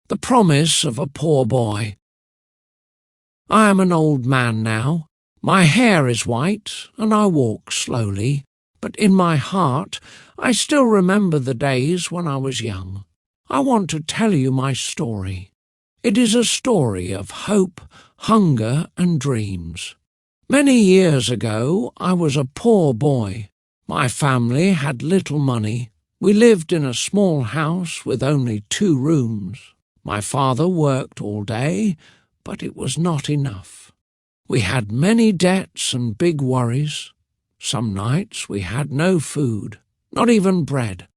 The promise of a poor boy. I am an old man now. My hair is white, and I walk slowly, but in my heart I still remember the days when I was young. I want to tell you my story. It is a story of hope, hunger, and dreams. Many years ago I was a poor boy. My family had little money. We lived in a small house with only 2 rooms. My father worked all day, but it was not enough. We had many debts and big worries. Some nights we had no food, not even bread.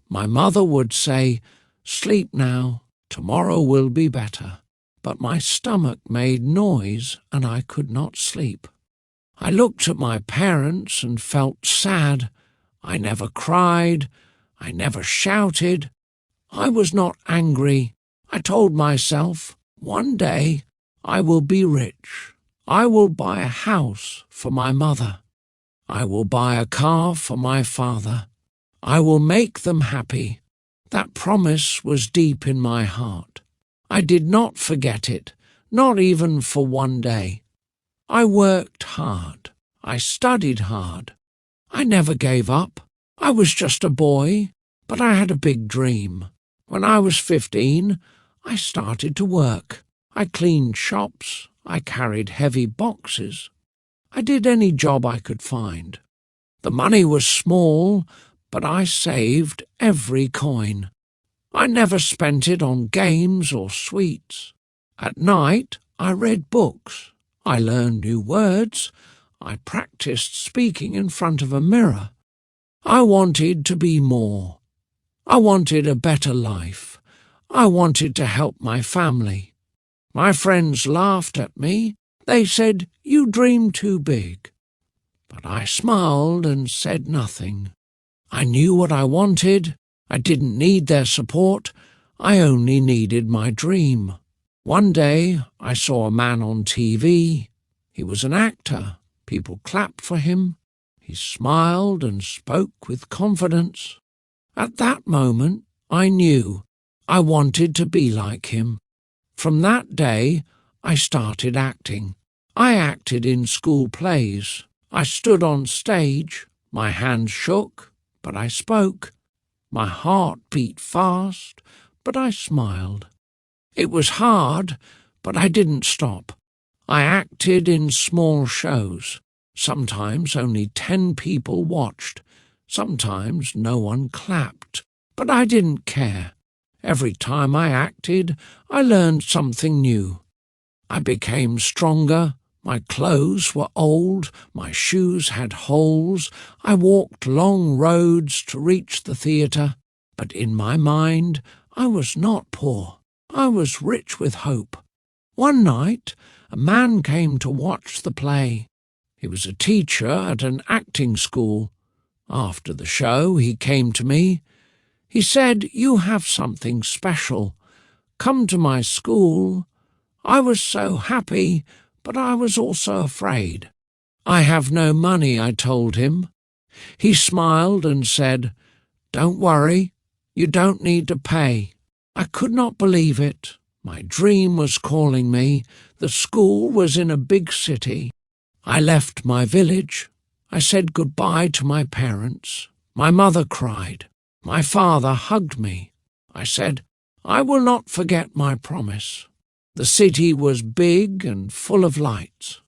My mother would say, "Sleep now, tomorrow will be better." But my stomach made noise and I could not sleep. I looked at my parents and felt sad. I never cried. I never shouted. I was not angry. I told myself, one day I will be rich. I will buy a house for my mother. I will buy a car for my father. I will make them happy. That promise was deep in my heart. I did not forget it, not even for one day. I worked hard. I studied hard. I never gave up. I was just a boy, but I had a big dream. When I was 15, I started to work. I cleaned shops. I carried heavy boxes. I did any job I could find. The money was small, but I saved every coin. I never spent it on games or sweets. At night, I read books. I learned new words. I practiced speaking in front of a mirror. I wanted to be more. I wanted a better life. I wanted to help my family. My friends laughed at me. They said, "You dream too big." But I smiled and said nothing. I knew what I wanted. I didn't need their support. I only needed my dream. One day I saw a man on TV. He was an actor. People clapped for him. He smiled and spoke with confidence. At that moment, I knew I wanted to be like him. From that day, I started acting. I acted in school plays. I stood on stage. My hands shook, but I spoke. My heart beat fast, but I smiled. It was hard, but I didn't stop. I acted in small shows. Sometimes only 10 people watched. Sometimes no one clapped, but I didn't care. Every time I acted, I learned something new. I became stronger. My clothes were old. My shoes had holes. I walked long roads to reach the theatre. But in my mind, I was not poor. I was rich with hope. One night, a man came to watch the play. He was a teacher at an acting school. After the show, he came to me. He said, "You have something special. Come to my school." I was so happy, but I was also afraid. "I have no money," I told him. He smiled and said, "Don't worry, you don't need to pay." I could not believe it. My dream was calling me. The school was in a big city. I left my village. I said goodbye to my parents. My mother cried. My father hugged me. I said, "I will not forget my promise." The city was big and full of lights.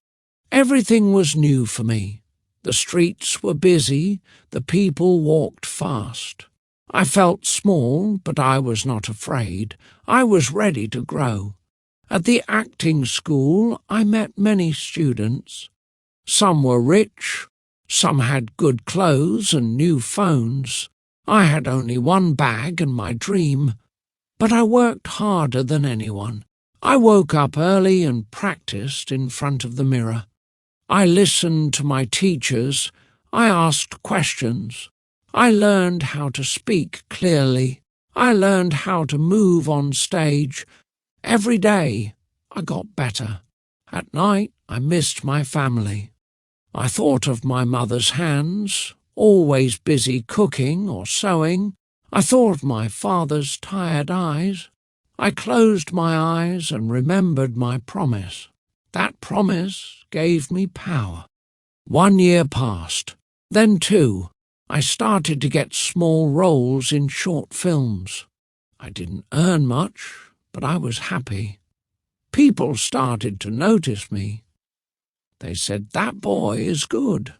Everything was new for me. The streets were busy. The people walked fast. I felt small, but I was not afraid. I was ready to grow. At the acting school, I met many students. Some were rich. Some had good clothes and new phones. I had only one bag and my dream, but I worked harder than anyone. I woke up early and practiced in front of the mirror. I listened to my teachers. I asked questions. I learned how to speak clearly. I learned how to move on stage. Every day I got better. At night I missed my family. I thought of my mother's hands, always busy cooking or sewing. I thought of my father's tired eyes. I closed my eyes and remembered my promise. That promise gave me power. 1 year passed. Then 2. I started to get small roles in short films. I didn't earn much, but I was happy. People started to notice me. They said, "That boy is good.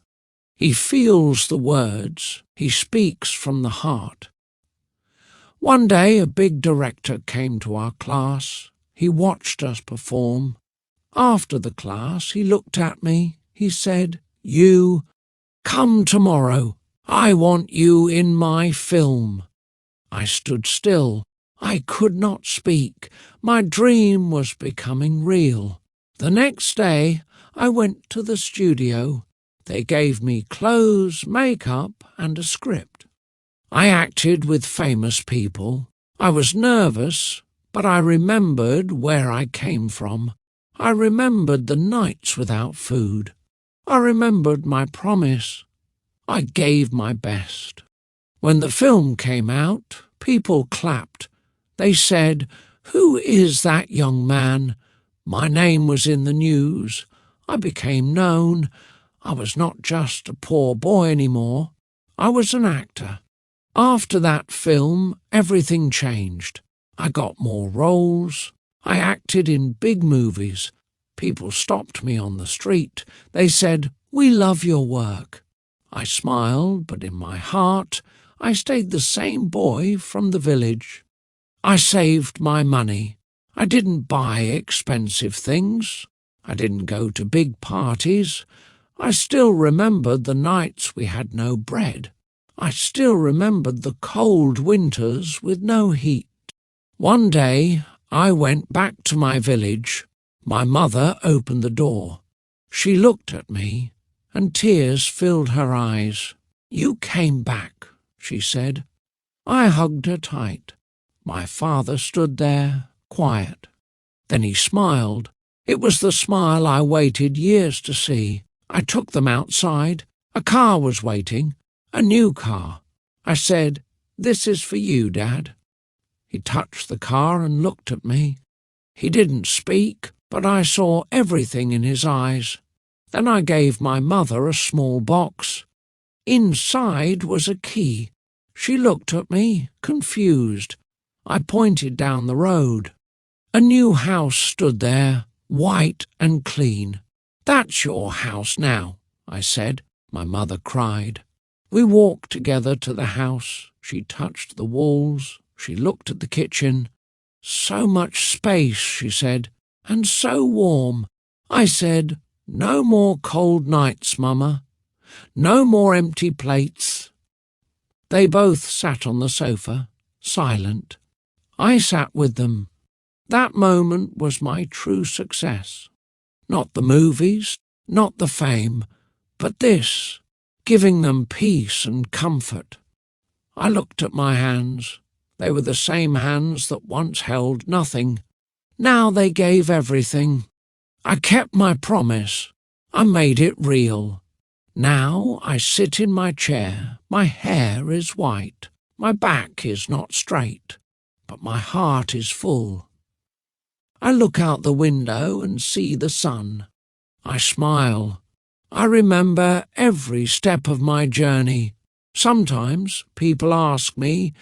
He feels the words. He speaks from the heart." One day a big director came to our class. He watched us perform. After the class, he looked at me. He said, "You, come tomorrow. I want you in my film." I stood still. I could not speak. My dream was becoming real. The next day, I went to the studio. They gave me clothes, makeup, and a script. I acted with famous people. I was nervous, but I remembered where I came from. I remembered the nights without food. I remembered my promise. I gave my best. When the film came out, people clapped. They said, "Who is that young man?" My name was in the news. I became known. I was not just a poor boy anymore. I was an actor. After that film, everything changed. I got more roles. I acted in big movies. People stopped me on the street. They said, "We love your work." I smiled, but in my heart, I stayed the same boy from the village. I saved my money. I didn't buy expensive things. I didn't go to big parties. I still remembered the nights we had no bread. I still remembered the cold winters with no heat. One day I went back to my village. My mother opened the door. She looked at me, and tears filled her eyes. "You came back," she said. I hugged her tight. My father stood there, quiet. Then he smiled. It was the smile I waited years to see. I took them outside. A car was waiting. A new car. I said, "This is for you, Dad." He touched the car and looked at me. He didn't speak, but I saw everything in his eyes. Then I gave my mother a small box. Inside was a key. She looked at me, confused. I pointed down the road. A new house stood there, white and clean. "That's your house now," I said. My mother cried. We walked together to the house. She touched the walls. She looked at the kitchen. "So much space," she said, "and so warm." I said, "No more cold nights, Mama. No more empty plates." They both sat on the sofa, silent. I sat with them. That moment was my true success. Not the movies, not the fame, but this, giving them peace and comfort. I looked at my hands. They were the same hands that once held nothing. Now they gave everything. I kept my promise. I made it real. Now I sit in my chair. My hair is white. My back is not straight, but my heart is full. I look out the window and see the sun. I smile. I remember every step of my journey. Sometimes people ask me,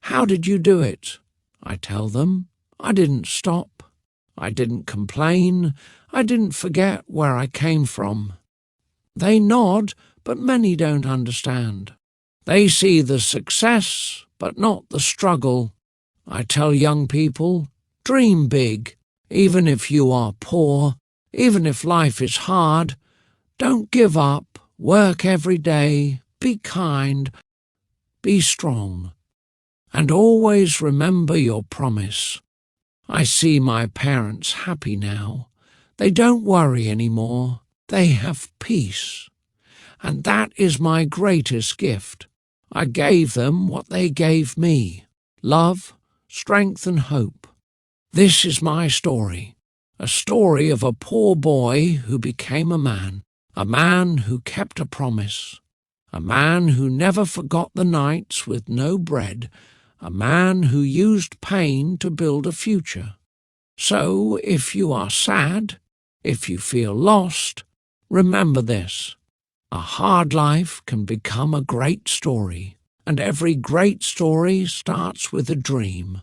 "How did you do it?" I tell them, I didn't stop. I didn't complain. I didn't forget where I came from. They nod, but many don't understand. They see the success, but not the struggle. I tell young people, dream big. Even if you are poor, even if life is hard, don't give up. Work every day. Be kind. Be strong. And always remember your promise. I see my parents happy now. They don't worry anymore. They have peace. And that is my greatest gift. I gave them what they gave me: love, strength and hope. This is my story, a story of a poor boy who became a man who kept a promise, a man who never forgot the nights with no bread, a man who used pain to build a future. So if you are sad, if you feel lost, remember this: a hard life can become a great story, and every great story starts with a dream.